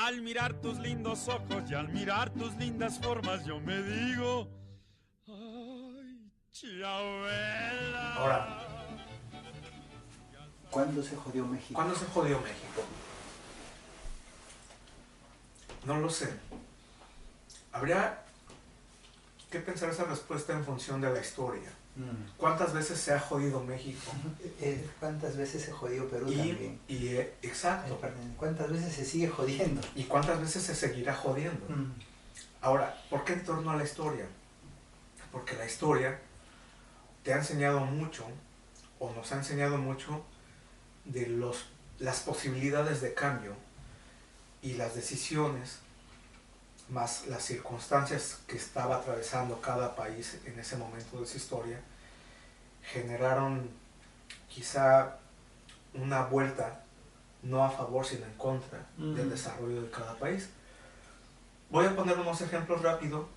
Al mirar tus lindos ojos y al mirar tus lindas formas, yo me digo, ay, Chabela. Ahora, ¿Cuándo se jodió México? ¿cuándo se jodió México? No lo sé. Habría que pensar esa respuesta en función de la historia. ¿Cuántas veces se ha jodido México? ¿Cuántas veces se jodió Perú también? Exacto. ¿Cuántas veces se sigue jodiendo? ¿Y cuántas veces se seguirá jodiendo? Ahora, ¿por qué en torno a la historia? Porque la historia te ha enseñado mucho, o nos ha enseñado mucho, de las posibilidades de cambio y las decisiones, más las circunstancias que estaba atravesando cada país en ese momento de su historia, generaron quizá una vuelta, no a favor sino en contra del desarrollo de cada país. Voy a poner unos ejemplos rápidos,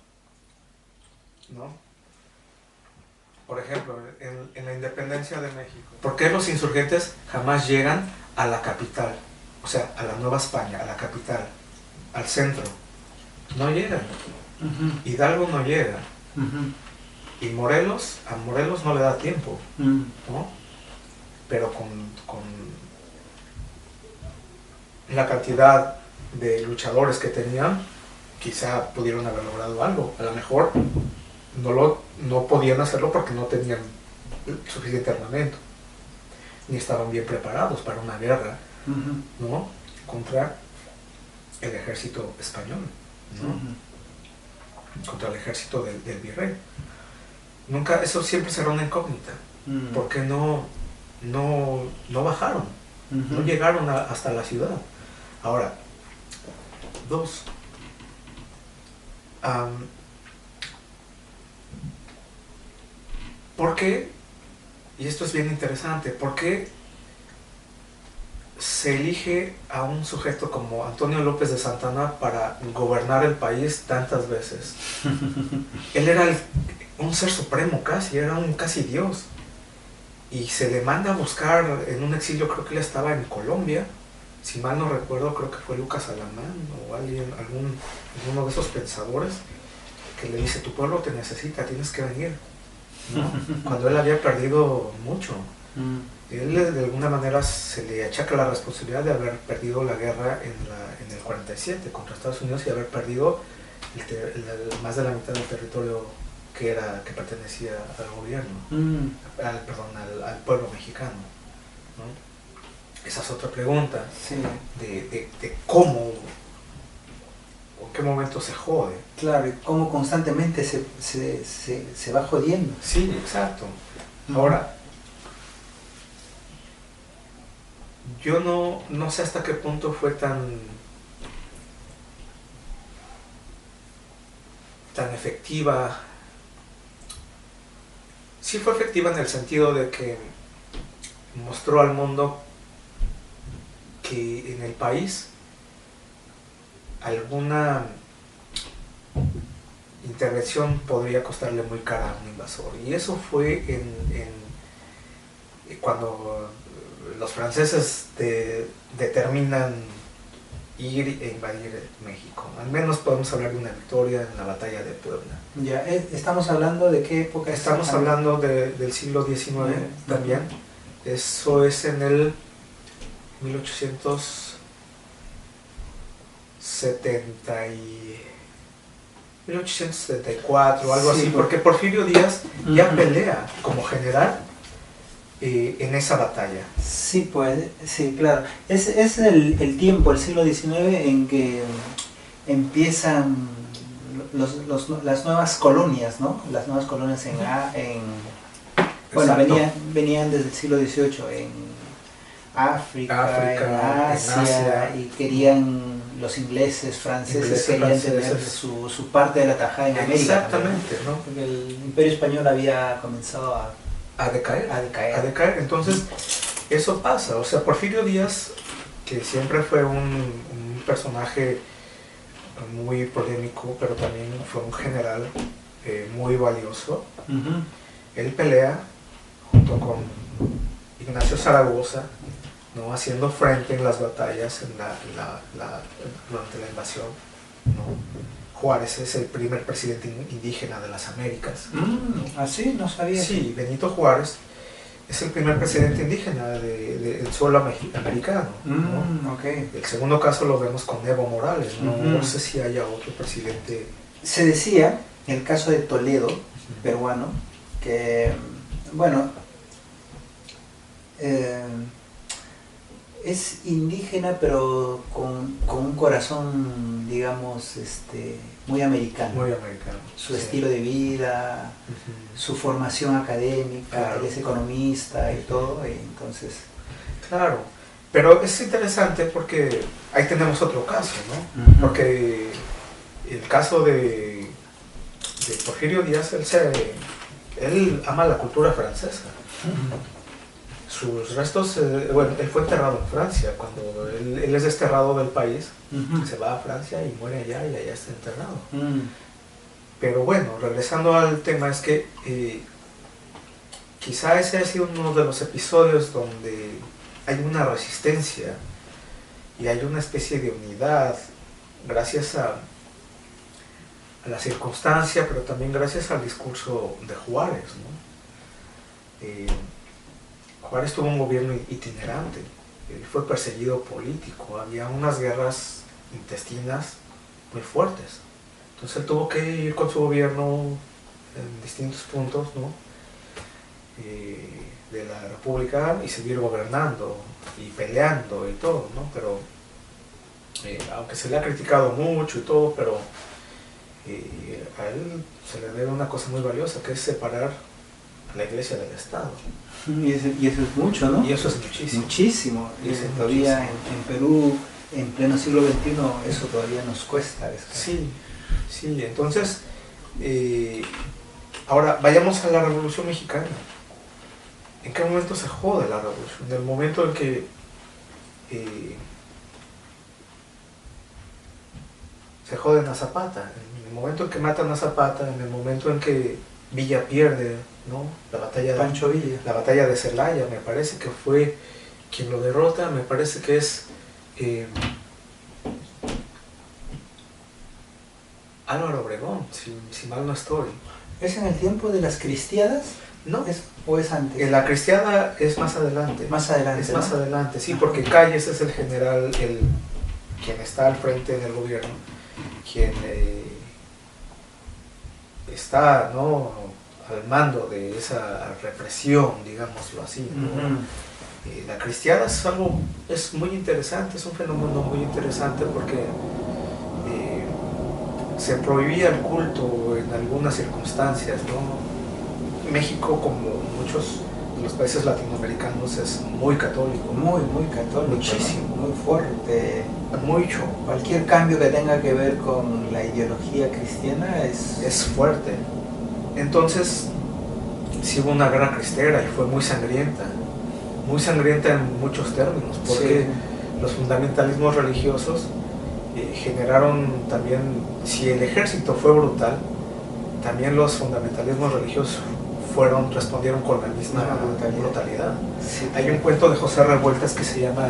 ¿no? Por ejemplo, en la independencia de México. ¿Por qué los insurgentes jamás llegan a la capital? O sea, a la Nueva España, a la capital, al centro. No llegan. Hidalgo no llega. Y a Morelos no le da tiempo, ¿no? Pero con la cantidad de luchadores que tenían, quizá pudieron haber logrado algo. A lo mejor no podían hacerlo porque no tenían suficiente armamento, ni estaban bien preparados para una guerra, ¿no? Contra el ejército español, ¿no? Contra el ejército del virrey. Eso siempre será una incógnita, porque no bajaron, no llegaron hasta la ciudad. Ahora, dos, ¿por qué? Y esto es bien interesante, ¿por qué se elige a un sujeto como Antonio López de Santana para gobernar el país tantas veces? Él era un ser supremo casi, era un casi dios. Y se le manda a buscar en un exilio, creo que él estaba en Colombia, si mal no recuerdo, creo que fue Lucas Alamán o alguno de esos pensadores, que le dice, tu pueblo te necesita, tienes que venir, ¿no? Cuando él había perdido mucho. Él de alguna manera se le achaca la responsabilidad de haber perdido la guerra en el 47 contra Estados Unidos y haber perdido más de la mitad del territorio que pertenecía al gobierno, al pueblo mexicano, ¿no? Esa es otra pregunta, sí. de cómo o en qué momento se jode. Claro, y cómo constantemente se va jodiendo. Sí, exacto. Ahora, yo no sé hasta qué punto fue tan efectiva. Sí fue efectiva en el sentido de que mostró al mundo que en el país alguna intervención podría costarle muy cara a un invasor. Y eso fue cuando los franceses determinan ir e invadir México. Al menos podemos hablar de una victoria en la batalla de Puebla. Ya, ¿estamos hablando de qué época? Estamos hablando del siglo XIX también. Eso es en el 1874 o algo así, porque Porfirio Díaz ya pelea como general en esa batalla. Sí, pues, sí, claro. Es el tiempo, el siglo XIX, en que empiezan las nuevas colonias, ¿no? Las nuevas colonias bueno, venían desde el siglo XVIII en África, en Asia, y querían los ingleses, franceses, querían tener su parte de la tajada en América. Exactamente, ¿no? Porque el Imperio Español había comenzado a decaer. Entonces, eso pasa. O sea, Porfirio Díaz, que siempre fue un personaje muy polémico, pero también fue un general muy valioso. Él pelea junto con Ignacio Zaragoza ¿no? Haciendo frente en las batallas durante la invasión, ¿no? Juárez es el primer presidente indígena de las Américas. ¿Así? No sabía. Sí, Benito Juárez es el primer presidente indígena del suelo americano, ¿no? Okay. El segundo caso lo vemos con Evo Morales, ¿no? No sé si haya otro presidente. Se decía, en el caso de Toledo, peruano, que, bueno, es indígena pero con un corazón, digamos, muy americano. Muy americano. Su estilo de vida, su formación académica, claro. Él es economista y todo, y entonces... Claro, pero es interesante porque ahí tenemos otro caso, ¿no? Porque el caso de Porfirio Díaz, él ama la cultura francesa. Sus restos, bueno, él fue enterrado en Francia. Cuando él es desterrado del país, se va a Francia y muere allá y allá está enterrado. Pero bueno, regresando al tema, es que quizá ese ha sido uno de los episodios donde hay una resistencia y hay una especie de unidad gracias a la circunstancia, pero también gracias al discurso de Juárez, ¿no? Juárez tuvo un gobierno itinerante, él fue perseguido político, había unas guerras intestinas muy fuertes, entonces él tuvo que ir con su gobierno en distintos puntos, ¿no? De la República y seguir gobernando y peleando y todo, ¿no? Pero aunque se le ha criticado mucho y todo, pero a él se le debe una cosa muy valiosa, que es separar a la iglesia del Estado. Y eso es mucho, ¿no? Y eso es muchísimo. Muchísimo. Y eso es todavía muchísimo. En Perú, en pleno siglo XXI, eso todavía nos cuesta. Sí, sí. Entonces, ahora vayamos a la Revolución Mexicana. ¿En qué momento se jode la revolución? En el momento en que se joden a Zapata, en el momento en que matan a Zapata, en el momento en que Villa pierde, ¿no? Pancho Villa. La batalla de Celaya, me parece que fue quien lo derrota, me parece que es Álvaro Obregón, si mal no estoy. ¿Es en el tiempo de las cristiadas? No. ¿O es antes? La cristiada es más adelante. Más adelante. Es ¿no? más adelante, sí, porque Calles es el general, quien está al frente del gobierno, quien está, ¿no?, al mando de esa represión, digámoslo así, ¿no? La cristiada es muy interesante, es un fenómeno muy interesante porque se prohibía el culto en algunas circunstancias, ¿no? México, como muchos de los países latinoamericanos, es muy católico. Muy católico. Muchísimo. Muy fuerte. Mucho. Cualquier cambio que tenga que ver con la ideología cristiana es fuerte. Entonces, sí hubo una guerra cristera y fue muy sangrienta en muchos términos, porque los fundamentalismos religiosos generaron también, si el ejército fue brutal, también los fundamentalismos religiosos respondieron con la misma brutalidad. Sí. Hay un cuento de José Revueltas que se llama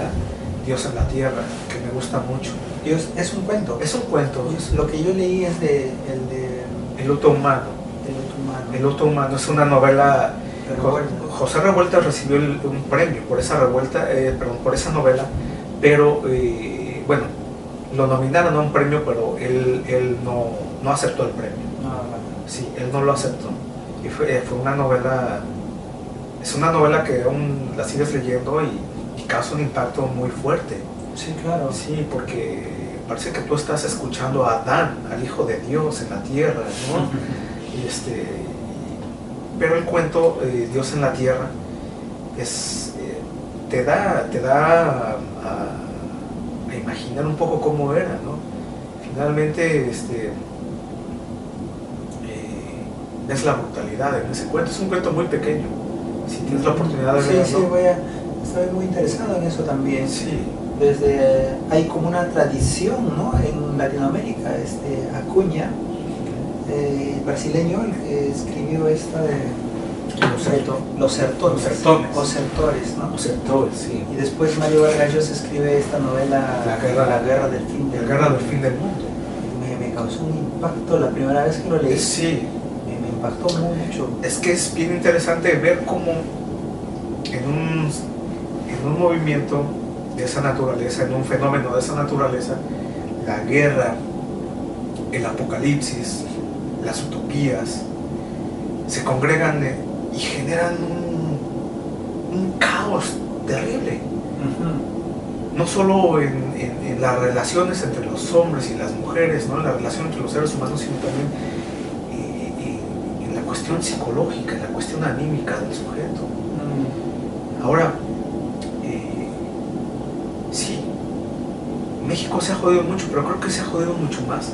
Dios en la Tierra, que me gusta mucho. Dios, es un cuento. Es un cuento. Lo que yo leí es El luto humano. El luto humano es una novela. José Revueltas recibió un premio por esa revuelta, por esa novela, pero bueno, lo nominaron a un premio, pero él no aceptó el premio. Sí, él no lo aceptó. Y fue una novela, es una novela que aún la sigues leyendo y causa un impacto muy fuerte. Sí, claro. Sí, porque parece que tú estás escuchando a Adán, al Hijo de Dios en la tierra, ¿no? Pero el cuento Dios en la Tierra te da a imaginar un poco cómo era, ¿no? Finalmente es la brutalidad en ese cuento. Es un cuento muy pequeño. Si tienes la oportunidad de verlo. Sí, estoy muy interesado en eso también. Sí. Hay como una tradición, ¿no?, en Latinoamérica. Acuña, brasileño, el que escribió esta de Los Sertores, ¿no? Los Sertores, sí. Y después Mario Vargas Llosa escribe esta novela, La guerra del fin del mundo. Me causó un impacto la primera vez que lo leí. Sí. Me impactó mucho. Es que es bien interesante ver cómo en un movimiento de esa naturaleza, en un fenómeno de esa naturaleza, la guerra, el apocalipsis, las utopías, se congregan y generan un caos terrible. No solo en las relaciones entre los hombres y las mujeres, ¿no? En la relación entre los seres humanos, sino también en la cuestión psicológica, en la cuestión anímica del sujeto. Ahora, sí, México se ha jodido mucho, pero creo que se ha jodido mucho más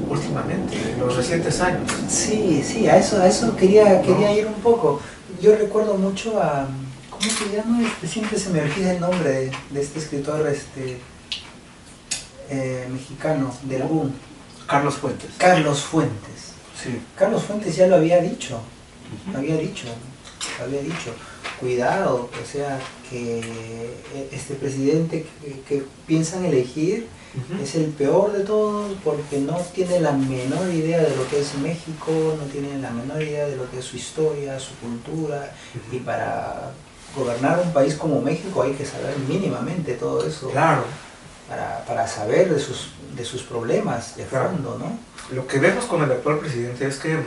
últimamente, en los recientes años. Sí, a eso quería ir un poco. Yo recuerdo mucho a... ¿Cómo se llama? Siempre se me olvida el nombre de este escritor mexicano, del boom. Carlos Fuentes. Carlos Fuentes. Sí. Carlos Fuentes ya lo había dicho. Había dicho. Cuidado, o sea, que este presidente que piensan elegir es el peor de todos porque no tiene la menor idea de lo que es México, no tiene la menor idea de lo que es su historia, su cultura, y para gobernar un país como México hay que saber mínimamente todo eso. Claro. Para saber de sus problemas de fondo, ¿no? Lo que vemos con el actual presidente es que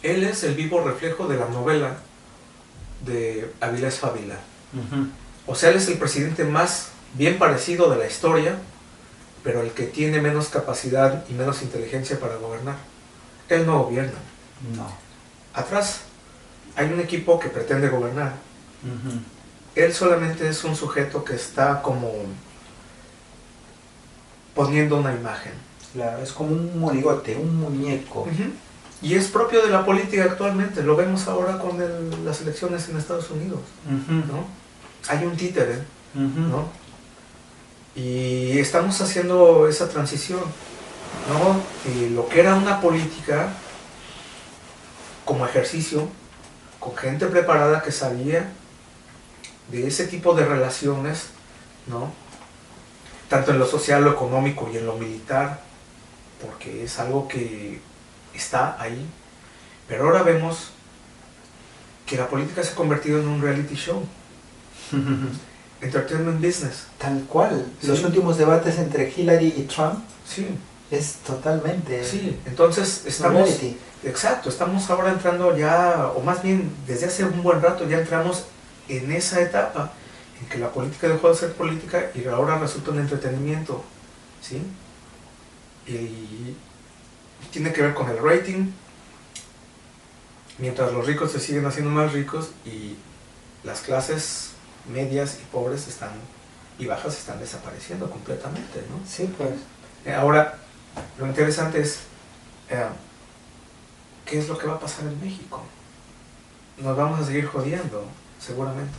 él es el vivo reflejo de la novela de Avilés Fávila. O sea, él es el presidente más bien parecido de la historia, pero el que tiene menos capacidad y menos inteligencia para gobernar. Él no gobierna. No. Atrás hay un equipo que pretende gobernar. Él solamente es un sujeto que está como poniendo una imagen. Claro, es como un monigote, un muñeco. Y es propio de la política actualmente, lo vemos ahora con las elecciones en Estados Unidos, ¿no? Hay un títere, ¿no? Y estamos haciendo esa transición, ¿no? Y lo que era una política como ejercicio, con gente preparada que sabía de ese tipo de relaciones, ¿no? Tanto en lo social, lo económico y en lo militar, porque es algo que está ahí, pero ahora vemos que la política se ha convertido en un reality show. Entertainment business. Tal cual. Sí. Los últimos debates entre Hillary y Trump Sí. es totalmente... Sí, entonces estamos... reality. Exacto, estamos ahora entrando ya, o más bien desde hace un buen rato ya entramos en esa etapa en que la política dejó de ser política y ahora resulta un entretenimiento, ¿sí? Y tiene que ver con el rating, mientras los ricos se siguen haciendo más ricos y las clases medias y pobres y bajas están desapareciendo completamente, ¿no? Sí, pues. Ahora, lo interesante es, ¿qué es lo que va a pasar en México? Nos vamos a seguir jodiendo, seguramente.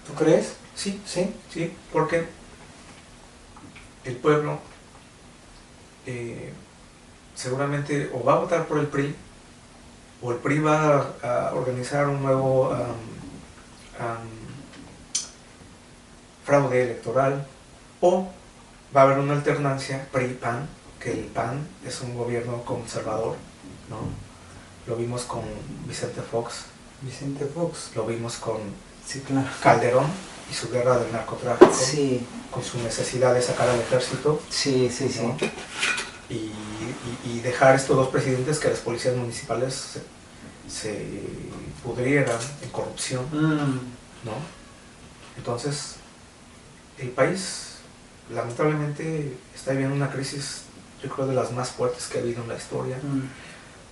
¿Tú crees? Sí, Sí. sí, porque el pueblo seguramente o va a votar por el PRI, o el PRI va a organizar un nuevo fraude electoral, o va a haber una alternancia PRI-PAN, que el PAN es un gobierno conservador, ¿no? Lo vimos con Vicente Fox, lo vimos con Sí, claro. Calderón y su guerra del narcotráfico, Sí. con su necesidad de sacar al ejército, Sí. ¿no? Y dejar estos dos presidentes que las policías municipales se pudrieran en corrupción, ¿no? Entonces, el país lamentablemente está viviendo una crisis, yo creo, de las más fuertes que ha habido en la historia.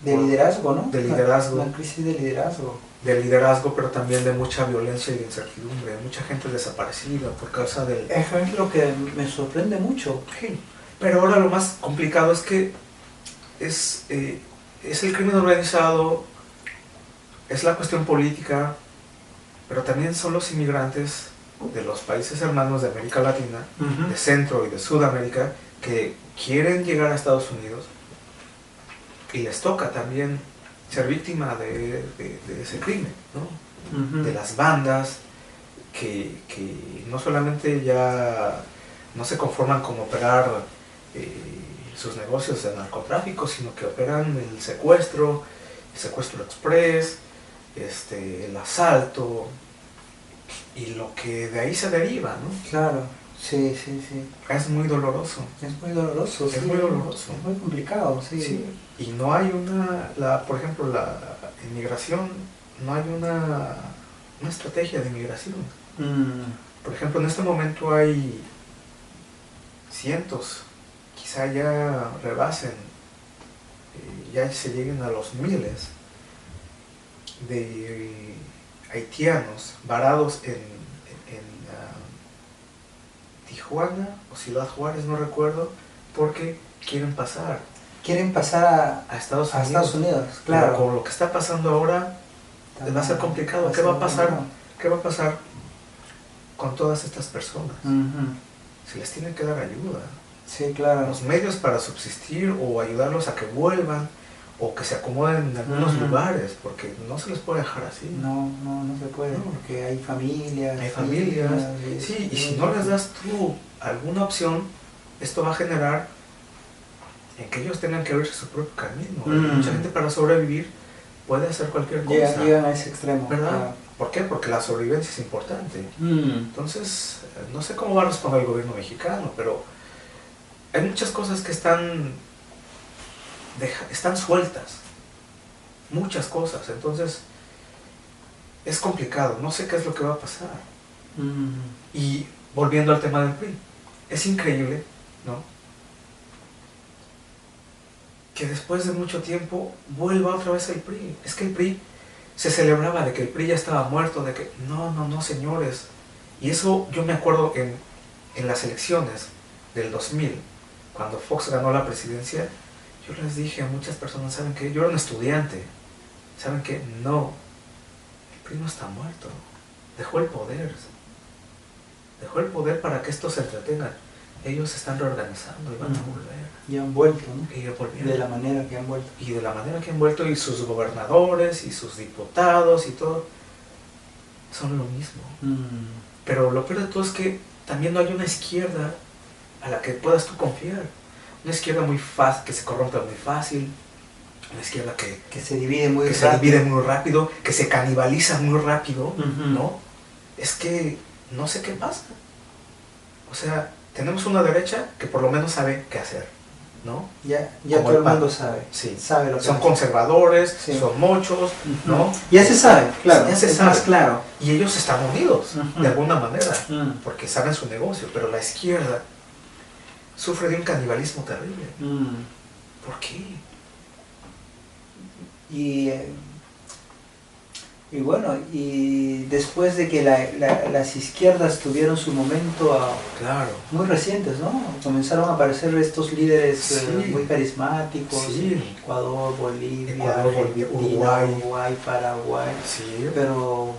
De liderazgo, ¿no? De liderazgo. Una crisis de liderazgo. De liderazgo, pero también de mucha violencia y de incertidumbre, mucha gente desaparecida por causa del... Eso es lo que me sorprende mucho. Sí. Pero ahora lo más complicado es que es el crimen organizado, es la cuestión política, pero también son los inmigrantes de los países hermanos de América Latina, de Centro y de Sudamérica, que quieren llegar a Estados Unidos y les toca también ser víctima de ese crimen, ¿no? De las bandas que no solamente ya no se conforman con operar sus negocios de narcotráfico, sino que operan el secuestro express, el asalto y lo que de ahí se deriva, ¿no? Claro, sí. Es muy doloroso. Es muy doloroso, es muy doloroso. Es muy complicado, sí. Sí. Y no hay por ejemplo, la inmigración, no hay una estrategia de inmigración. Por ejemplo, en este momento hay cientos, quizá ya rebasen, ya se lleguen a los miles de haitianos varados en Tijuana o Ciudad Juárez, no recuerdo, porque quieren pasar. Quieren pasar a Estados Unidos, claro. Pero con lo que está pasando ahora, va a ser complicado. ¿Qué va a pasar? ¿Qué va a pasar con todas estas personas? Se les tiene que dar ayuda. Sí, claro. Los medios para subsistir o ayudarlos a que vuelvan o que se acomoden en algunos lugares, porque no se les puede dejar así. No se puede, porque hay familias. Hay familias. Sí, y si no les das tú alguna opción, esto va a generar en que ellos tengan que abrirse su propio camino. Mucha gente para sobrevivir puede hacer cualquier cosa. Llegan a ese extremo. ¿Verdad? Claro. ¿Por qué? Porque la sobrevivencia es importante. Entonces, no sé cómo va a responder el gobierno mexicano, pero hay muchas cosas que están sueltas. Muchas cosas. Entonces, es complicado. No sé qué es lo que va a pasar. Y volviendo al tema del PRI, es increíble, ¿no?, que después de mucho tiempo vuelva otra vez el PRI. Es que el PRI se celebraba de que el PRI ya estaba muerto, de que no, señores. Y eso yo me acuerdo en las elecciones del 2000, cuando Fox ganó la presidencia, yo les dije a muchas personas, ¿saben qué? Yo era un estudiante, ¿saben qué? No, el PRI no está muerto, dejó el poder para que estos se entretengan. Ellos se están reorganizando y van a volver. Y han vuelto, ¿no? Y de la manera que han vuelto. Y de la manera que han vuelto, y sus gobernadores, y sus diputados, y todo, son lo mismo. Pero lo peor de todo es que también no hay una izquierda a la que puedas tú confiar. Una izquierda muy fácil, que se corrompe muy fácil. Una izquierda que se divide muy rápido, que se canibaliza muy rápido, ¿no? Es que no sé qué pasa. O sea, tenemos una derecha que por lo menos sabe qué hacer, ¿no? Ya todo el mundo sabe. Sí. Sabe lo que son conservadores, sí, son mochos, ¿no? Ya se sabe, claro. Ya se sabe. Más claro. Y ellos están unidos, de alguna manera, porque saben su negocio. Pero la izquierda sufre de un canibalismo terrible. ¿Por qué? Y bueno, y después de que las izquierdas tuvieron su momento claro, muy recientes, ¿no? Comenzaron a aparecer estos líderes sí, muy carismáticos, sí, Ecuador, Bolivia, Uruguay, Paraguay. Sí. Pero,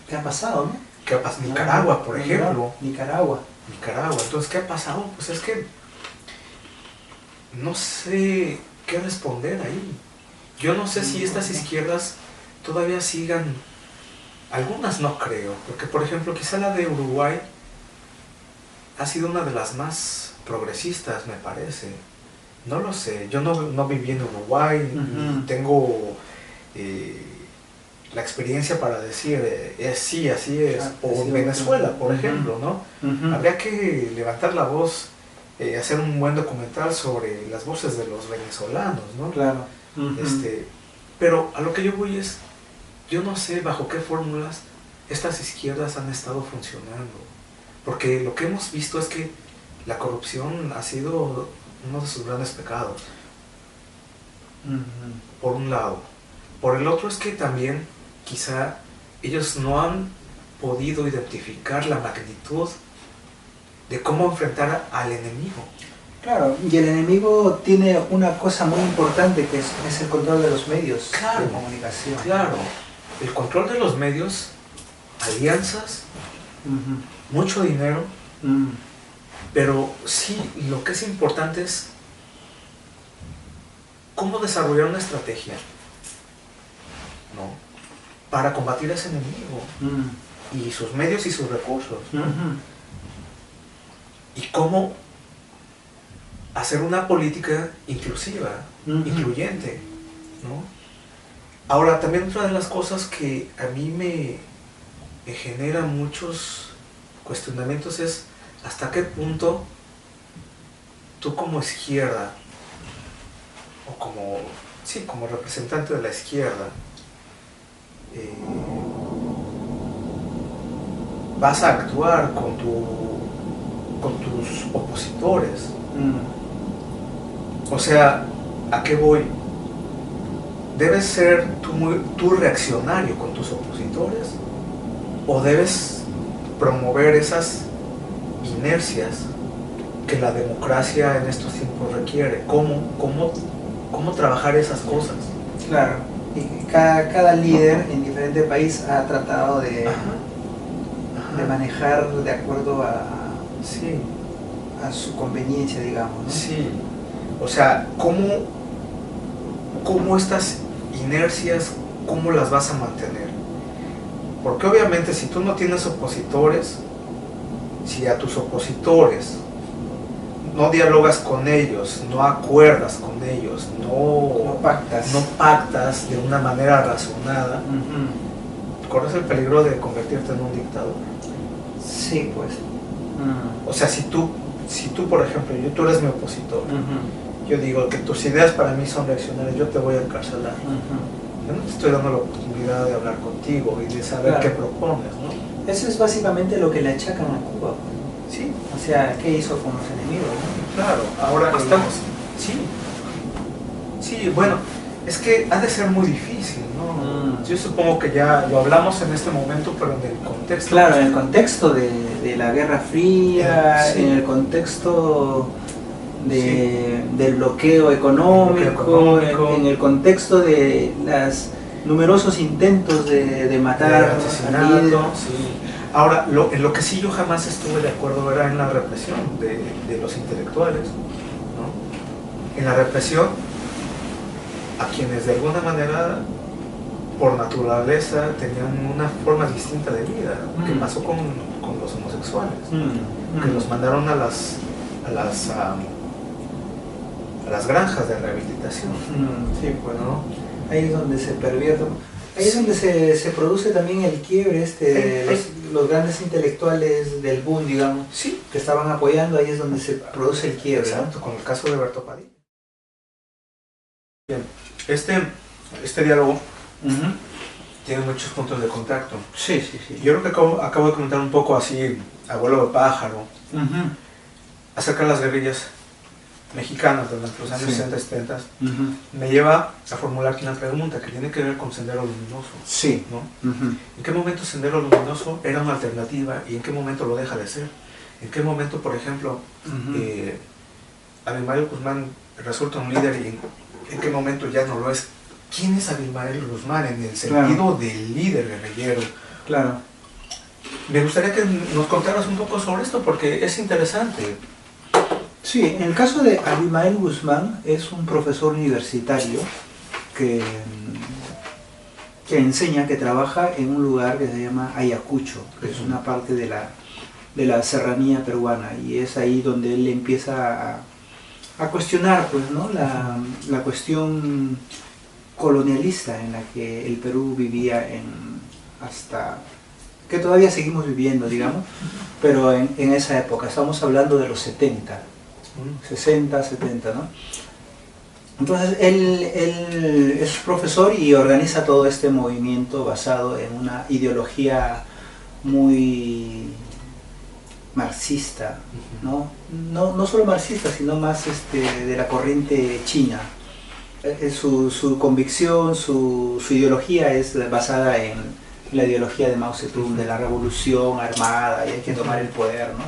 ¿qué ha pasado, no? ¿Qué ha pasado? Nicaragua, por ejemplo. Nicaragua. Entonces, ¿qué ha pasado? Pues es que no sé qué responder ahí. Yo no sé si estas izquierdas todavía sigan, algunas no creo, porque por ejemplo quizá la de Uruguay ha sido una de las más progresistas, me parece. No lo sé, yo no viví en Uruguay, ni tengo la experiencia para decir sí, así es, o en Venezuela, por ejemplo, ¿no? Habría que levantar la voz, hacer un buen documental sobre las voces de los venezolanos, ¿no? Claro. Pero a lo que yo voy es, yo no sé bajo qué fórmulas estas izquierdas han estado funcionando, porque lo que hemos visto es que la corrupción ha sido uno de sus grandes pecados, por un lado. Por el otro es que también quizá ellos no han podido identificar la magnitud de cómo enfrentar al enemigo. Claro, y el enemigo tiene una cosa muy importante que es el control de los medios de comunicación. Claro, el control de los medios, alianzas, mucho dinero Pero sí, lo que es importante es cómo desarrollar una estrategia, ¿no?, para combatir a ese enemigo y sus medios y sus recursos, ¿no? Y cómo hacer una política inclusiva, incluyente, ¿no? Ahora, también otra de las cosas que a mí me genera muchos cuestionamientos es hasta qué punto tú como izquierda, o como representante de la izquierda, vas a actuar con tus opositores. O sea, ¿a qué voy? ¿Debes ser tú reaccionario con tus opositores? ¿O debes promover esas inercias que la democracia en estos tiempos requiere? ¿Cómo trabajar esas cosas? Claro, y cada líder en diferente país ha tratado de manejar de acuerdo sí, a su conveniencia, digamos, ¿no? Sí, o sea, ¿cómo estas inercias, cómo las vas a mantener? Porque obviamente si tú no tienes opositores, si a tus opositores no dialogas con ellos, no acuerdas con ellos, no pactas de una manera razonada, corres el peligro de convertirte en un dictador. Sí, pues. O sea, si tú, por ejemplo, tú eres mi opositor, yo digo que tus ideas para mí son reaccionarias, yo te voy a encarcelar. Yo no te estoy dando la oportunidad de hablar contigo y de saber qué propones, ¿no? Eso es básicamente lo que le achacan a Cuba. Sí. O sea, ¿qué hizo con los enemigos, ¿no? Claro, ahora estamos... Sí, bueno, es que ha de ser muy difícil, ¿no? Yo supongo que ya lo hablamos en este momento, pero en el contexto... Claro, en el contexto de la Guerra Fría, en el contexto del bloqueo económico, en el contexto de los numerosos intentos de matar, asesinato. Ahora, en lo que sí yo jamás estuve de acuerdo era en la represión de los intelectuales, ¿no? En la represión a quienes de alguna manera, por naturaleza, tenían una forma distinta de vida. ¿Qué pasó con los homosexuales? Que los mandaron a las granjas de rehabilitación. Sí, pues, ¿no? Ahí es donde se pervierte. Ahí es donde se produce también el quiebre los grandes intelectuales del boom, digamos, que estaban apoyando, ahí es donde se produce el quiebre. Exacto, ¿no? Con el caso de Berto Padilla. Bien, este diálogo tiene muchos puntos de contacto. Sí. Yo creo que acabo de comentar un poco así, a vuelo de pájaro, acerca de las guerrillas mexicanas durante los años 60 y 70, me lleva a formularte una pregunta que tiene que ver con Sendero Luminoso. Sí. ¿No? ¿En qué momento Sendero Luminoso era una alternativa y en qué momento lo deja de ser? ¿En qué momento, por ejemplo, Abimael Guzmán resulta un líder y en qué momento ya no lo es? ¿Quién es Abimael Guzmán en el sentido del líder guerrillero? Claro. Me gustaría que nos contaras un poco sobre esto porque es interesante. Sí, en el caso de Abimael Guzmán es un profesor universitario que enseña, que trabaja en un lugar que se llama Ayacucho, que es una parte de la serranía peruana, y es ahí donde él empieza a cuestionar, pues, ¿no? la cuestión colonialista en la que el Perú vivía hasta que todavía seguimos viviendo, digamos, pero en esa época, estamos hablando de los 70, 60, 70, ¿no? Entonces él es profesor y organiza todo este movimiento basado en una ideología muy marxista, ¿no? No solo marxista, sino más de la corriente china. Su convicción, su ideología es basada en la ideología de Mao Zedong, de la revolución armada, y hay que tomar el poder, ¿no?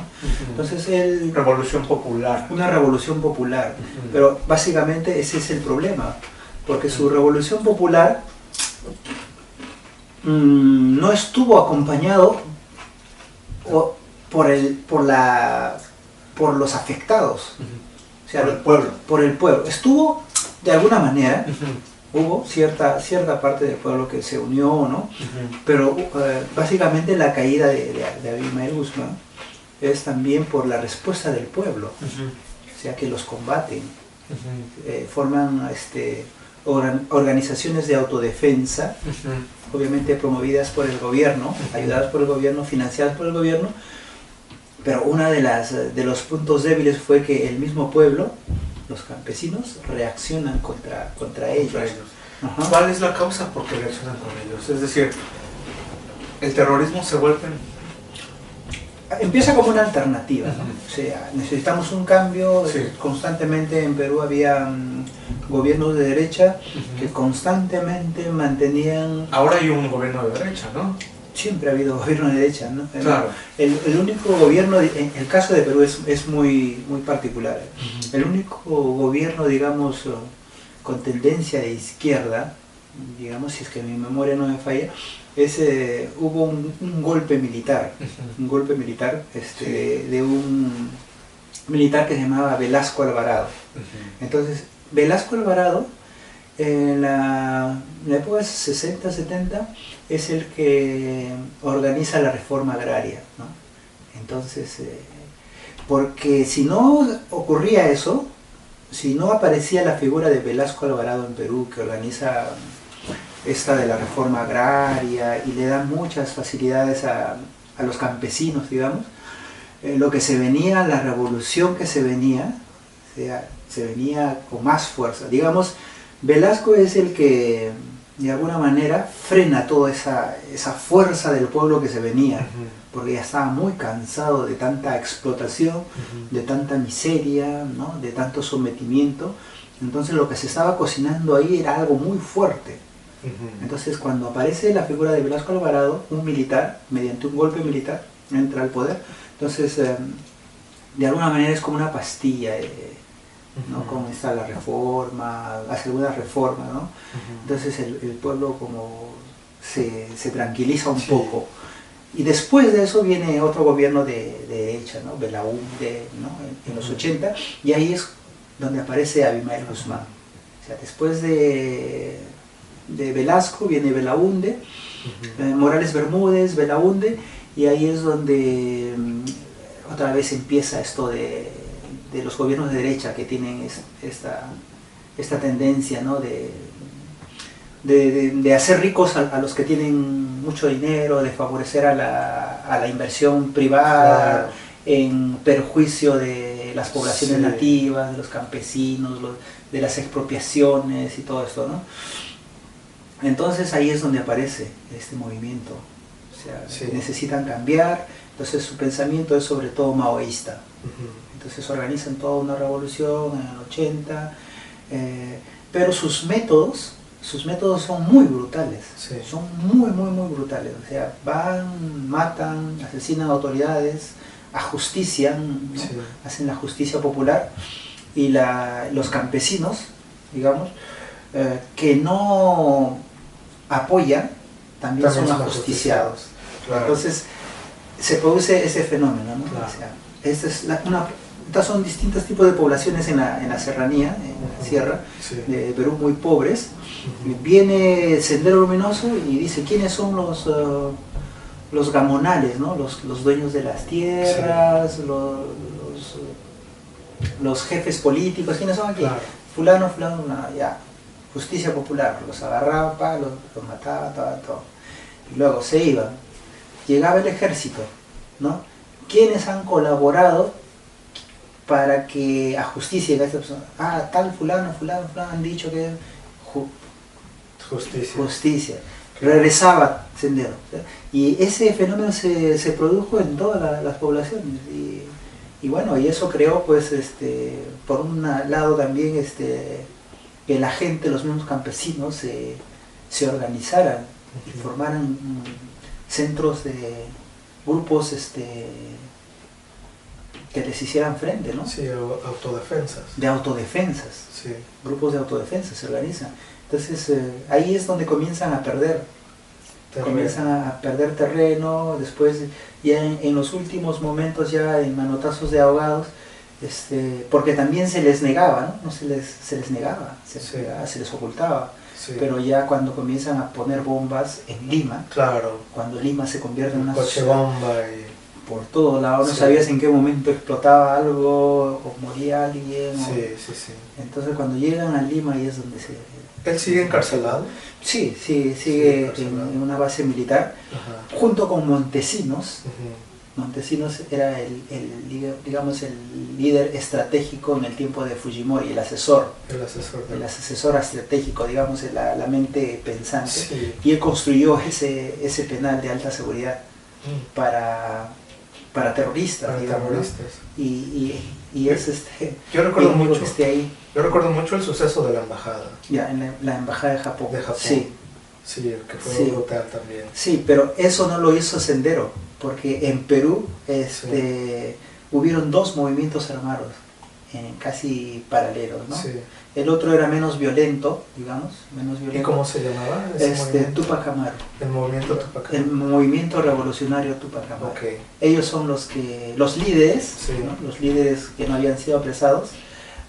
Entonces revolución popular. Una revolución popular, pero básicamente ese es el problema, porque su revolución popular no estuvo acompañado por por los afectados, o sea, por el pueblo. Por el pueblo. Estuvo, de alguna manera, hubo cierta parte del pueblo que se unió, ¿no? Pero básicamente la caída de Abimael Guzmán es también por la respuesta del pueblo, o sea, que los combaten, forman organizaciones de autodefensa, obviamente promovidas por el gobierno, ayudadas por el gobierno, financiadas por el gobierno, pero uno de los puntos débiles fue que el mismo pueblo, los campesinos, reaccionan contra ellos. Ajá. ¿Cuál es la causa por qué reaccionan con ellos? Es decir, el terrorismo se vuelve... Empieza como una alternativa, ¿no? O sea, necesitamos un cambio. Sí. Constantemente en Perú había gobiernos de derecha que constantemente mantenían... Ahora hay un gobierno de derecha, ¿no? Siempre ha habido gobierno de derecha, ¿no? Claro. El único gobierno, en el caso de Perú es muy particular. El único gobierno, digamos, con tendencia de izquierda, digamos, si es que mi memoria no me falla, hubo un golpe militar, de un militar que se llamaba Velasco Alvarado. Entonces, Velasco Alvarado, en la época de 60, 70, es el que organiza la reforma agraria, ¿no? Entonces, porque si no ocurría eso, si no aparecía la figura de Velasco Alvarado en Perú, que organiza esta de la reforma agraria y le da muchas facilidades a los campesinos, digamos, lo que se venía, la revolución que se venía, o sea, se venía con más fuerza. Digamos, Velasco es el que de alguna manera frena toda esa fuerza del pueblo que se venía, porque ya estaba muy cansado de tanta explotación, de tanta miseria, ¿no? De tanto sometimiento. Entonces lo que se estaba cocinando ahí era algo muy fuerte. Entonces cuando aparece la figura de Velasco Alvarado, un militar, mediante un golpe militar, entra al poder, entonces de alguna manera es como una pastilla, ¿no? Como está la reforma, hace alguna reforma, ¿no? Entonces el pueblo como se tranquiliza un poco. Y después de eso viene otro gobierno de derecha, ¿no? Belaúnde, ¿no? En los 80, y ahí es donde aparece Abimael Guzmán. O sea, después de Velasco viene Belaúnde, Morales Bermúdez, Belaúnde, y ahí es donde otra vez empieza esto de los gobiernos de derecha que tienen esta tendencia, ¿no? de hacer ricos a los que tienen mucho dinero, de favorecer a la inversión privada, en perjuicio de las poblaciones nativas, de los campesinos, de las expropiaciones y todo esto, ¿no? Entonces ahí es donde aparece este movimiento. O sea, necesitan cambiar, entonces su pensamiento es sobre todo maoísta. Entonces organizan toda una revolución en el 80, pero sus métodos son muy brutales, son muy brutales. O sea, van, matan, asesinan autoridades, ajustician, ¿no? Hacen la justicia popular, y los campesinos, digamos, que no apoyan, también son ajusticiados. Claro. Entonces se produce ese fenómeno, ¿no? Claro. O sea, estas son distintos tipos de poblaciones en la serranía, en la sierra de Perú, muy pobres. Viene Sendero Luminoso y dice quiénes son los gamonales, ¿no? Los dueños de las tierras, los jefes políticos, ¿quiénes son aquí? Claro. Fulano, ya, justicia popular, los agarraba, los mataba, todo. Y luego se iban. Llegaba el ejército, ¿no? ¿Quiénes han colaborado para que ajusticien a esta persona? Ah, tal fulano han dicho que justicia. Regresaba Sendero, ¿sí? Y ese fenómeno se produjo en todas las poblaciones, y bueno, y eso creó, pues, por un lado también que la gente, los mismos campesinos se organizaran y formaran centros de grupos que les hicieran frente, ¿no? Sí, autodefensas. De autodefensas. Sí. Grupos de autodefensas se organizan. Entonces ahí es donde comienzan a perder comienzan a perder terreno, después ya en los últimos momentos ya en manotazos de ahogados, porque también se les negaba, ¿no? Se les negaba, se les ocultaba. Sí. Pero ya cuando comienzan a poner bombas en Lima, claro, cuando Lima se convierte en una coche bomba y por todo lado, no sí. sabías en qué momento explotaba algo o moría alguien. Sí. Entonces cuando llegan a Lima ahí es donde se... ¿Él sigue encarcelado? Sí, sigue en una base militar. Ajá. Junto con Montesinos. Uh-huh. Montesinos era digamos, el líder estratégico en el tiempo de Fujimori, el asesor estratégico, digamos, la mente pensante. Sí. Y él construyó ese penal de alta seguridad para terroristas, para digamos, terroristas. ¿no? Y es yo recuerdo mucho que esté ahí. Yo recuerdo mucho el suceso de la embajada. Ya, en la embajada de Japón. Sí, el que fue brutal también. Sí, pero eso no lo hizo Sendero, porque en Perú hubieron dos movimientos armados, casi paralelos, ¿no? Sí. El otro era menos violento, digamos, menos violento. ¿Y cómo se llamaba ese movimiento? Tupac Amaru. El movimiento Tupac Amaru. El movimiento revolucionario Tupac Amaru. Okay. Ellos son los líderes, sí. ¿no? Los líderes que no habían sido apresados,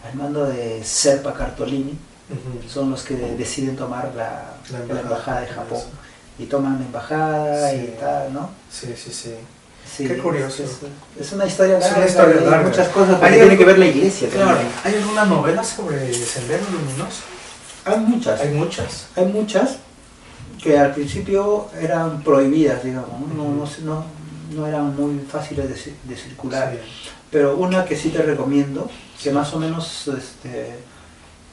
al mando de Serpa Cartolini, son los que deciden tomar la embajada de Japón. Y toman la embajada y tal, ¿no? Sí, qué curioso. Es una historia larga. Es una historia larga. Hay muchas cosas, porque tiene que ver la iglesia. Claro. ¿Hay alguna novela sobre Sendero Luminoso? Hay muchas. Hay muchas que al principio eran prohibidas, digamos. No eran muy fáciles de circular. Sí. Pero una que sí te recomiendo, que más o menos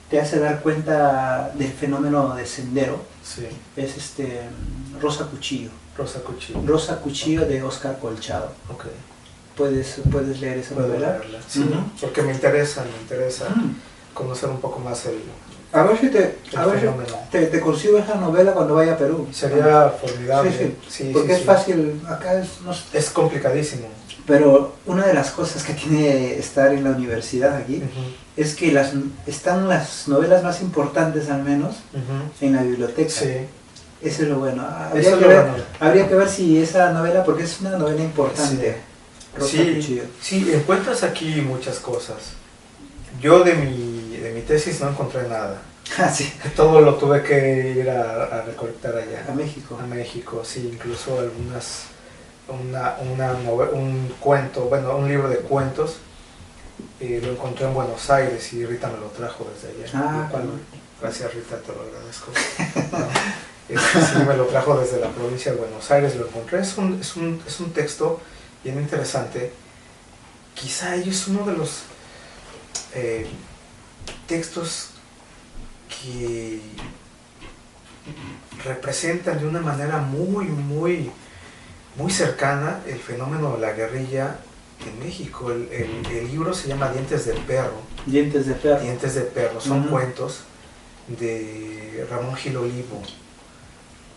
te hace dar cuenta del fenómeno de Sendero, es Rosa Cuchillo. Rosa Cuchillo de Oscar Colchado. Okay. ¿Puedes leer esa novela? Sí, porque me interesa conocer un poco más el A ver si te consigo esa novela cuando vaya a Perú. Sería formidable. Sí, porque es fácil, acá es complicadísimo. Pero una de las cosas que tiene estar en la universidad aquí es que están las novelas más importantes, al menos, en la biblioteca. Sí. Eso es lo bueno. Habría que ver si esa novela, porque es una novela importante. Sí, encuentras aquí muchas cosas. Yo de mi tesis no encontré nada. Sí. Todo lo tuve que ir a recolectar allá. A México. A México, sí, incluso un cuento, un libro de cuentos, lo encontré en Buenos Aires y Rita me lo trajo desde allá. Gracias Rita, te lo agradezco. Sí, me lo trajo desde la provincia de Buenos Aires, lo encontré. Es un texto bien interesante. Quizá es uno de los textos que representan de una manera muy cercana el fenómeno de la guerrilla en México. El libro se llama Dientes de Perro. Dientes de Perro. Dientes de Perro. Son cuentos de Ramón Gil Olivo.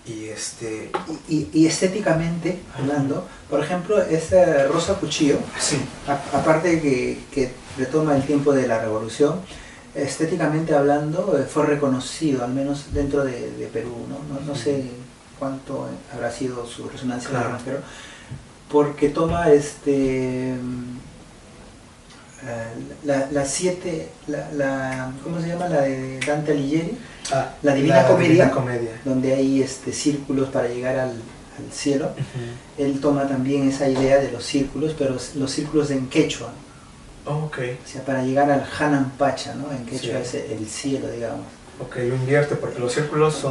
Y estéticamente hablando, por ejemplo, esta Rosa Cuchillo, aparte de que retoma el tiempo de la revolución, estéticamente hablando fue reconocido, al menos dentro de Perú, no sé cuánto habrá sido su resonancia en el extranjero, porque toma ¿cómo se llama? La de Dante Alighieri, la Divina Comedia, donde hay círculos para llegar al cielo. Él toma también esa idea de los círculos, pero los círculos en quechua. O sea, para llegar al Hanan Pacha, ¿no? En quechua es el cielo, digamos. Lo invierte, porque los círculos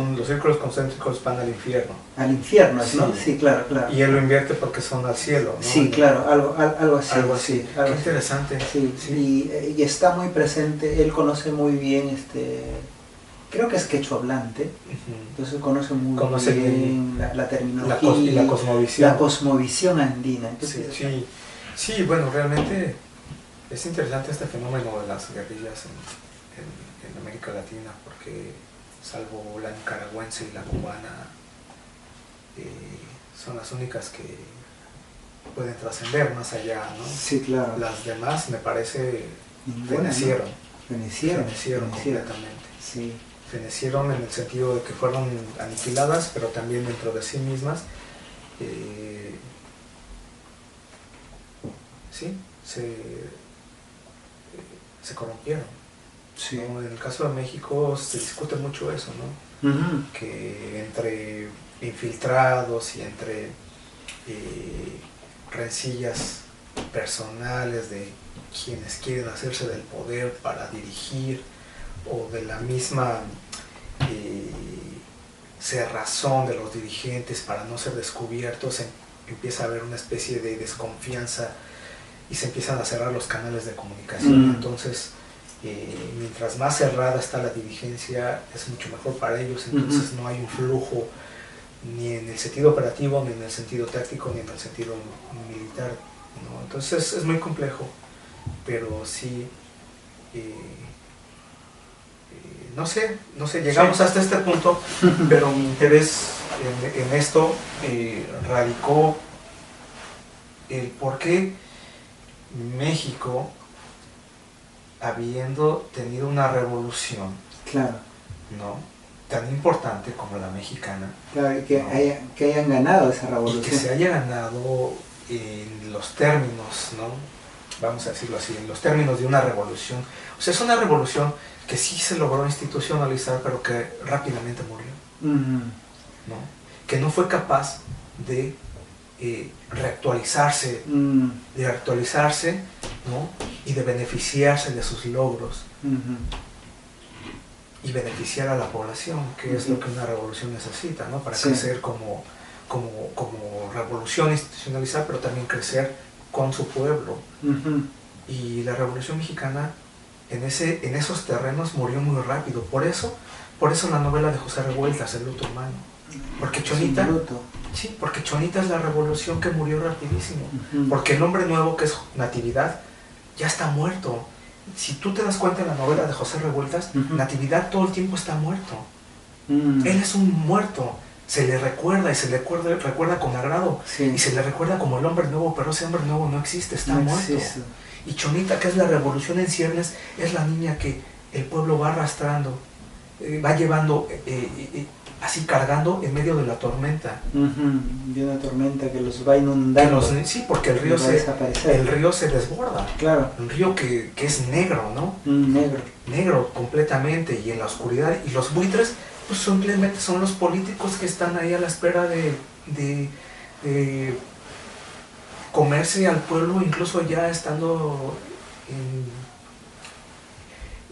concéntricos van al infierno. Al infierno, ¿no? Sí, claro. Y él lo invierte porque son al cielo, ¿no? Sí, claro, algo así. Algo así. Qué interesante. Sí. Y está muy presente, él conoce muy bien, creo que es quechua hablante, entonces conoce muy bien la terminología y la cosmovisión. La cosmovisión andina. Entonces, sí, bueno, realmente es interesante este fenómeno de las guerrillas en América Latina, porque salvo la nicaragüense y la cubana, son las únicas que pueden trascender más allá, ¿no? Sí, claro. Las demás, me parece, ninguna, fenecieron completamente. completamente. Sí. fenecieron en el sentido de que fueron aniquiladas, pero también dentro de sí mismas, sí, se corrompieron. Sí. ¿No? En el caso de México se discute mucho eso, ¿no? Uh-huh. Que entre infiltrados y entre rencillas personales de quienes quieren hacerse del poder para dirigir, o de la misma cerrazón de los dirigentes para no ser descubiertos, empieza a haber una especie de desconfianza y se empiezan a cerrar los canales de comunicación. Entonces, mientras más cerrada está la dirigencia, es mucho mejor para ellos. Entonces no hay un flujo ni en el sentido operativo, ni en el sentido táctico, ni en el sentido militar, ¿no? Entonces es muy complejo, pero sí, no sé, llegamos hasta este punto, pero mi interés en esto radicó el por qué México, habiendo tenido una revolución, claro, ¿no?, tan importante como la mexicana, claro, que, ¿no?, que hayan ganado esa revolución, y que se haya ganado en los términos, ¿no?, vamos a decirlo así, en los términos de una revolución. O sea, es una revolución que sí se logró institucionalizar, pero que rápidamente murió, ¿no?, que no fue capaz de reactualizarse, ¿no?, y de beneficiarse de sus logros, y beneficiar a la población, que es lo que una revolución necesita, ¿no?, para crecer como revolución institucionalizada, pero también crecer con su pueblo. Y la Revolución Mexicana en esos terrenos murió muy rápido. Por eso la novela de José Revueltas, El luto humano. Porque Chonita, sí, porque Chonita es la revolución que murió rapidísimo. Porque el hombre nuevo, que es Natividad, ya está muerto. Si tú te das cuenta en la novela de José Revueltas, Natividad todo el tiempo está muerto. Él es un muerto. Se le recuerda y se le recuerda con agrado, y se le recuerda como el hombre nuevo, pero ese hombre nuevo no existe, está muerto. Y Chonita, que es la revolución en ciernes, es la niña que el pueblo va arrastrando, va llevando, así cargando en medio de la tormenta. De una tormenta que los va inundando. Sí, porque el río se desborda. Claro. Un río que es negro, ¿no? Negro completamente, y en la oscuridad. Y los buitres, pues simplemente son los políticos que están ahí a la espera de comerse al pueblo, incluso ya estando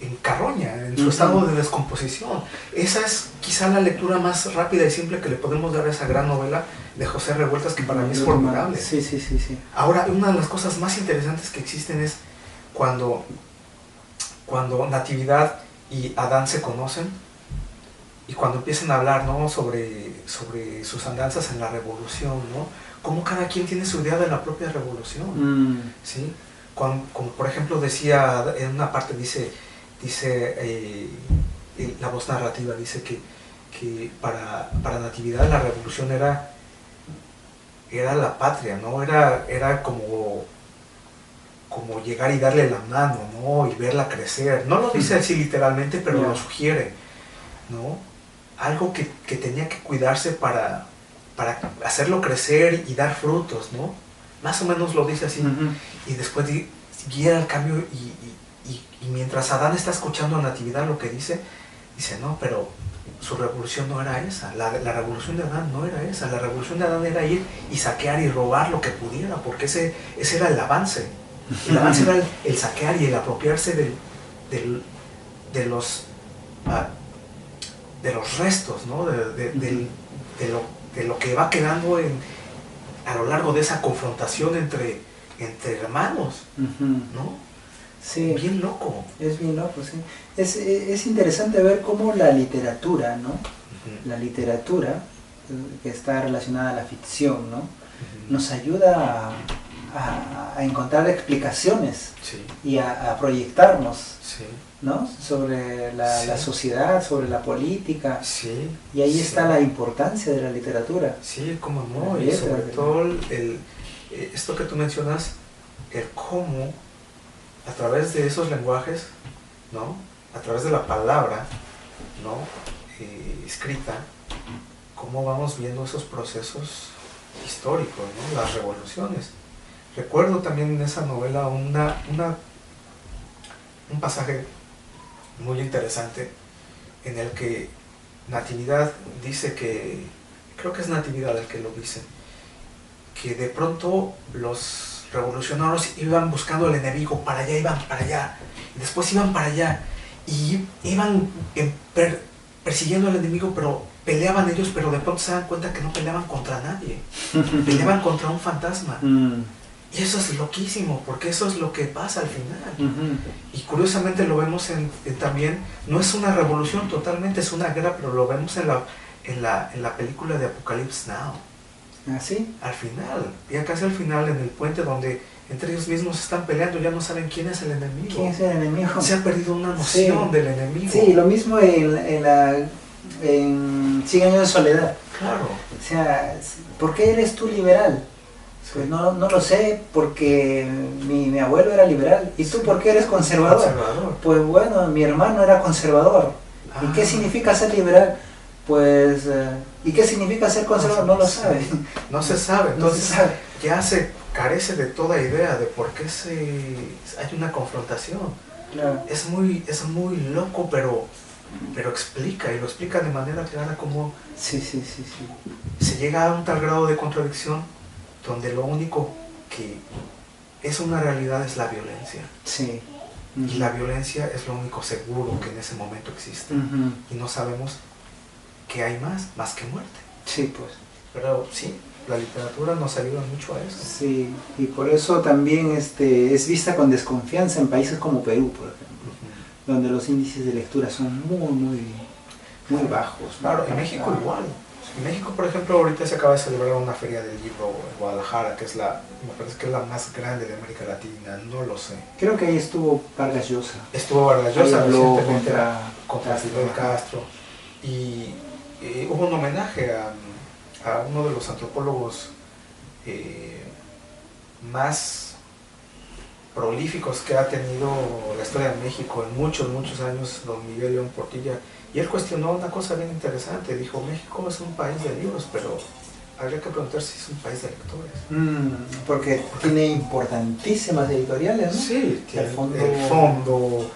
en carroña, en su estado de descomposición. Esa es quizá la lectura más rápida y simple que le podemos dar a esa gran novela de José Revueltas, que para mí es formidable. Sí. Ahora, una de las cosas más interesantes que existen es cuando Natividad y Adán se conocen, y cuando empiezan a hablar, ¿no?, sobre sus andanzas en la revolución, ¿no?, cómo cada quien tiene su idea de la propia revolución, ¿sí? Como por ejemplo decía, en una parte dice la voz narrativa, dice que para Natividad la revolución era la patria, ¿no? Era como llegar y darle la mano, ¿no?, y verla crecer. No lo dice así literalmente, pero lo sugiere, ¿no? Algo que tenía que cuidarse para hacerlo crecer y dar frutos, ¿no? Más o menos lo dice así. Y después guía el cambio, y mientras Adán está escuchando a Natividad lo que dice, no, pero su revolución no era esa. La revolución de Adán no era esa. La revolución de Adán era ir y saquear y robar lo que pudiera, porque ese era el avance. El avance era el saquear y el apropiarse de los restos, ¿no?, de lo que va quedando a lo largo de esa confrontación entre hermanos, ¿no? Sí. Bien loco. Es bien loco, sí. Es interesante ver cómo la literatura, ¿no? La literatura, que está relacionada a la ficción, ¿no?, nos ayuda a encontrar explicaciones, y a proyectarnos, ¿no?, sobre la sociedad, sobre la política. Y ahí está la importancia de la literatura. Sí, cómo no, y sobre todo esto que tú mencionas, el cómo a través de esos lenguajes, ¿no?, a través de la palabra, ¿no? Escrita, cómo vamos viendo esos procesos históricos, ¿no? Las revoluciones. Recuerdo también en esa novela un pasaje muy interesante en el que Natividad dice que, creo que es Natividad el que lo dice, que de pronto los revolucionarios iban buscando al enemigo, para allá, iban para allá, después iban para allá, y iban persiguiendo al enemigo, pero peleaban ellos, pero de pronto se dan cuenta que no peleaban contra nadie, peleaban contra un fantasma. Y eso es loquísimo, porque eso es lo que pasa al final. Y curiosamente lo vemos también, no es una revolución totalmente, es una guerra, pero lo vemos en la película de Apocalypse Now. ¿Ah, sí? Al final, ya casi al final, en el puente donde entre ellos mismos están peleando, ya no saben quién es el enemigo. ¿Quién es el enemigo? Se ha perdido una noción del enemigo. Sí, lo mismo en 100 años de soledad. Claro. O sea, ¿por qué eres tú liberal? Pues no lo sé, porque mi abuelo era liberal. ¿Y tú por qué eres conservador? Pues bueno, mi hermano era conservador. ¿Y qué significa ser liberal? Pues, ¿y qué significa ser conservador? No lo sabe. No se sabe. Entonces, no se sabe. Ya se carece de toda idea de por qué hay una confrontación. Claro. Es muy loco, pero explica, y lo explica de manera clara como sí. se llega a un tal grado de contradicción donde lo único que es una realidad es la violencia. Sí. Y la violencia es lo único seguro que en ese momento existe. Y no sabemos qué hay más que muerte. Sí, pues. Pero sí, la literatura nos ayuda mucho a eso. Sí, y por eso también es vista con desconfianza en países como Perú, por ejemplo, donde los índices de lectura son muy bajos. Claro, en México igual. En México, por ejemplo, ahorita se acaba de celebrar una feria del libro en Guadalajara, que me parece que es la más grande de América Latina, no lo sé. Creo que ahí estuvo Vargas Llosa. Estuvo Vargas Llosa recientemente contra Fidel Castro. Y hubo un homenaje a uno de los antropólogos más prolíficos que ha tenido la historia de México en muchos años, don Miguel León Portilla. Y él cuestionó una cosa bien interesante, dijo, México es un país de libros, pero habría que preguntar si es un país de lectores. Porque tiene importantísimas editoriales, ¿no? Sí, tiene el fondo,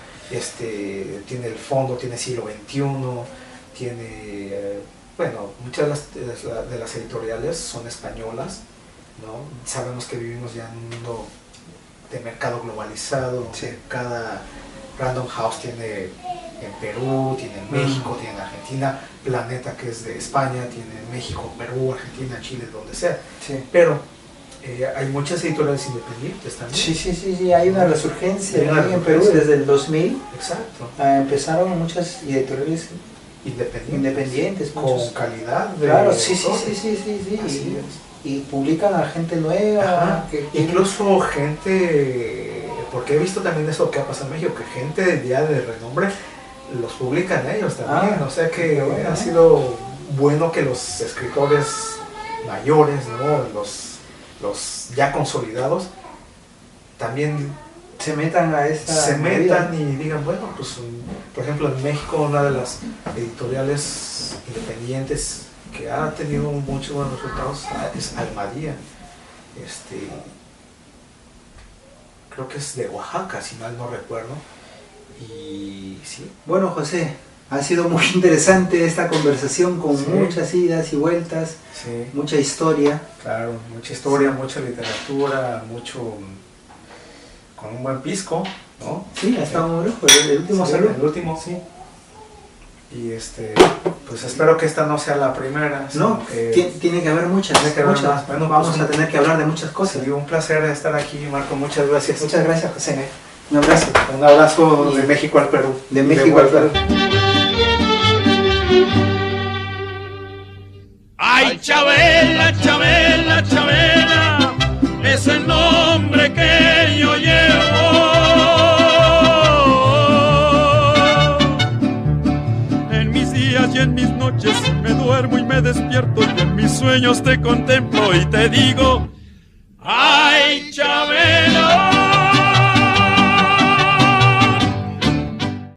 tiene el fondo, tiene siglo XXI, tiene, muchas de las editoriales son españolas, ¿no? Sabemos que vivimos ya en un mundo de mercado globalizado, sí. Cada Random House tiene en Perú, tiene en México, tiene en Argentina, Planeta, que es de España, tiene en México, Perú, Argentina, Chile, donde sea. Sí. Pero hay muchas editoriales independientes también. Sí, hay una resurgencia en Perú desde el 2000. Exacto. Empezaron muchas editoriales independientes con calidad. Claro, sí. Y publican a gente nueva. Incluso gente, porque he visto también eso que ha pasado en México, que gente ya de renombre los publican ellos también. O sea que ha sido bueno que los escritores mayores, ¿no? los ya consolidados, también se metan a esta se metan y digan, bueno, pues por ejemplo en México una de las editoriales independientes que ha tenido muchos buenos resultados es Almadía. Creo que es de Oaxaca, si mal no recuerdo. Y sí. Bueno, José, ha sido muy interesante esta conversación con muchas idas y vueltas, mucha historia. Claro, mucha historia, mucha literatura, con un buen pisco, ¿no? Sí, ha estado muy rico, el último salud. El último, sí. Y pues espero que esta no sea la primera. No, tiene que haber muchas. Más. Bueno, vamos a tener que hablar de muchas cosas. Sí, un placer estar aquí, Marco. Muchas gracias. Muchas gracias, José. Un abrazo. Un abrazo de México al Perú. De México al Perú. Ay, Chabela, Chabela, Chabela, es el nombre que yo llevo. En mis días y en mis noches me duermo y me despierto y en mis sueños te contemplo y te digo, ay, Chabela.